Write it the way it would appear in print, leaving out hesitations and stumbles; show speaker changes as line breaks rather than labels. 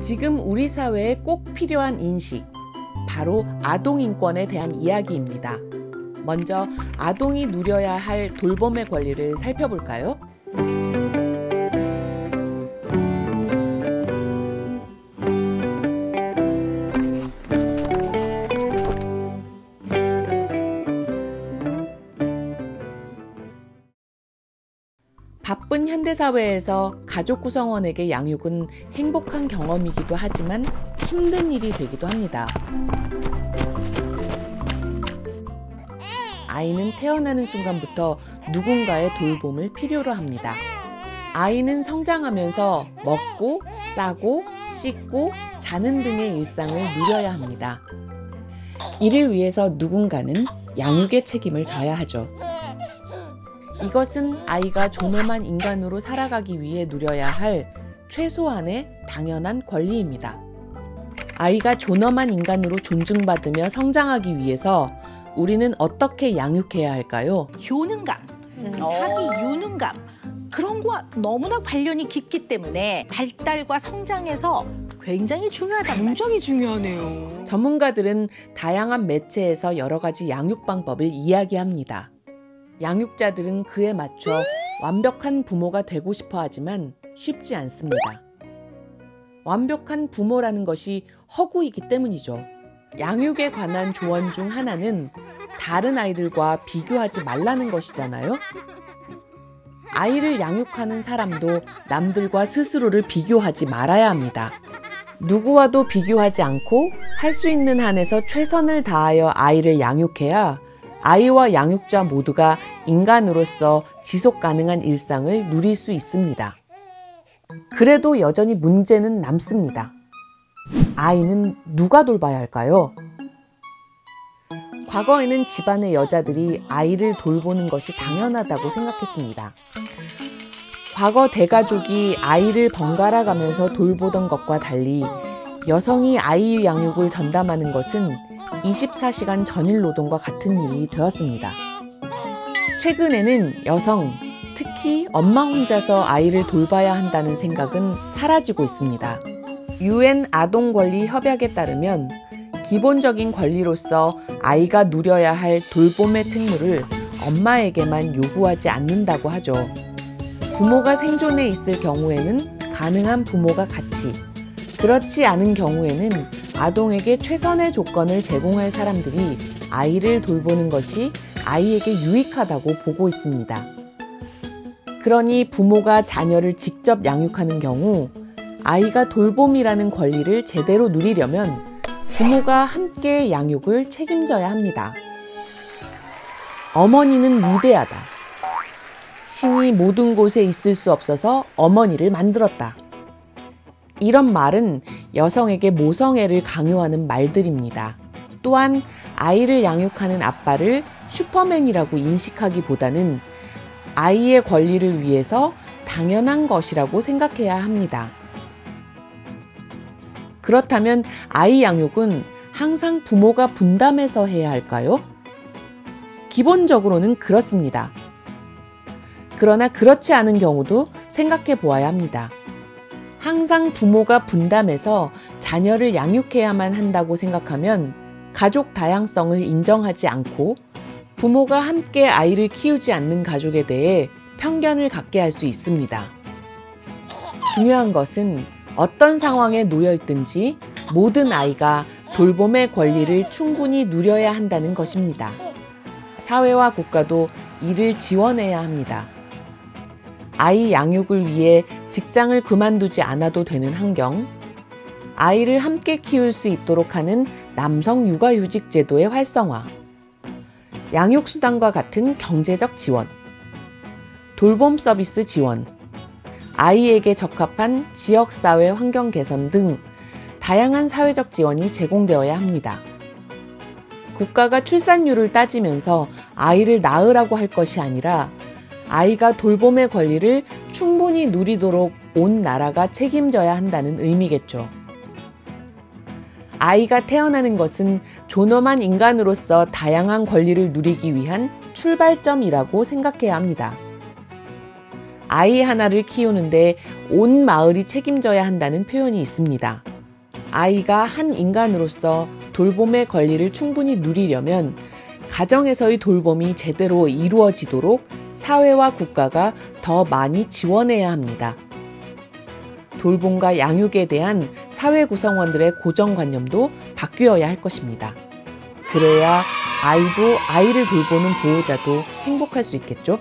지금 우리 사회에 꼭 필요한 인식, 바로 아동인권에 대한 이야기입니다. 먼저 아동이 누려야 할 돌봄의 권리를 살펴볼까요? 바쁜 현대사회에서 가족 구성원에게 양육은 행복한 경험이기도 하지만 힘든 일이 되기도 합니다. 아이는 태어나는 순간부터 누군가의 돌봄을 필요로 합니다. 아이는 성장하면서 먹고, 싸고, 씻고, 자는 등의 일상을 누려야 합니다. 이를 위해서 누군가는 양육의 책임을 져야 하죠. 이것은 아이가 존엄한 인간으로 살아가기 위해 누려야 할 최소한의 당연한 권리입니다. 아이가 존엄한 인간으로 존중받으며 성장하기 위해서 우리는 어떻게 양육해야 할까요?
효능감, 자기 유능감 그런 거와 너무나 관련이 깊기 때문에 발달과 성장에서 굉장히 중요하다.
굉장히 중요하네요.
전문가들은 다양한 매체에서 여러 가지 양육 방법을 이야기합니다. 양육자들은 그에 맞춰 완벽한 부모가 되고 싶어 하지만 쉽지 않습니다. 완벽한 부모라는 것이 허구이기 때문이죠. 양육에 관한 조언 중 하나는 다른 아이들과 비교하지 말라는 것이잖아요. 아이를 양육하는 사람도 남들과 스스로를 비교하지 말아야 합니다. 누구와도 비교하지 않고 할 수 있는 한에서 최선을 다하여 아이를 양육해야 아이와 양육자 모두가 인간으로서 지속 가능한 일상을 누릴 수 있습니다. 그래도 여전히 문제는 남습니다. 아이는 누가 돌봐야 할까요? 과거에는 집안의 여자들이 아이를 돌보는 것이 당연하다고 생각했습니다. 과거 대가족이 아이를 번갈아 가면서 돌보던 것과 달리 여성이 아이 양육을 전담하는 것은 24시간 전일 노동과 같은 일이 되었습니다. 최근에는 여성, 특히 엄마 혼자서 아이를 돌봐야 한다는 생각은 사라지고 있습니다. UN 아동권리 협약에 따르면 기본적인 권리로서 아이가 누려야 할 돌봄의 책무를 엄마에게만 요구하지 않는다고 하죠. 부모가 생존해 있을 경우에는 가능한 부모가 같이, 그렇지 않은 경우에는 아동에게 최선의 조건을 제공할 사람들이 아이를 돌보는 것이 아이에게 유익하다고 보고 있습니다. 그러니 부모가 자녀를 직접 양육하는 경우 아이가 돌봄이라는 권리를 제대로 누리려면 부모가 함께 양육을 책임져야 합니다. 어머니는 위대하다. 신이 모든 곳에 있을 수 없어서 어머니를 만들었다. 이런 말은 여성에게 모성애를 강요하는 말들입니다. 또한 아이를 양육하는 아빠를 슈퍼맨이라고 인식하기보다는 아이의 권리를 위해서 당연한 것이라고 생각해야 합니다. 그렇다면 아이 양육은 항상 부모가 분담해서 해야 할까요? 기본적으로는 그렇습니다. 그러나 그렇지 않은 경우도 생각해 보아야 합니다. 항상 부모가 분담해서 자녀를 양육해야만 한다고 생각하면 가족 다양성을 인정하지 않고 부모가 함께 아이를 키우지 않는 가족에 대해 편견을 갖게 할 수 있습니다. 중요한 것은 어떤 상황에 놓여 있든지 모든 아이가 돌봄의 권리를 충분히 누려야 한다는 것입니다. 사회와 국가도 이를 지원해야 합니다. 아이 양육을 위해 직장을 그만두지 않아도 되는 환경, 아이를 함께 키울 수 있도록 하는 남성 육아휴직 제도의 활성화, 양육수당과 같은 경제적 지원, 돌봄 서비스 지원, 아이에게 적합한 지역사회 환경 개선 등 다양한 사회적 지원이 제공되어야 합니다. 국가가 출산율을 따지면서 아이를 낳으라고 할 것이 아니라 아이가 돌봄의 권리를 충분히 누리도록 온 나라가 책임져야 한다는 의미겠죠. 아이가 태어나는 것은 존엄한 인간으로서 다양한 권리를 누리기 위한 출발점이라고 생각해야 합니다. 아이 하나를 키우는데 온 마을이 책임져야 한다는 표현이 있습니다. 아이가 한 인간으로서 돌봄의 권리를 충분히 누리려면 가정에서의 돌봄이 제대로 이루어지도록 사회와 국가가 더 많이 지원해야 합니다. 돌봄과 양육에 대한 사회 구성원들의 고정관념도 바뀌어야 할 것입니다. 그래야 아이도 아이를 돌보는 보호자도 행복할 수 있겠죠?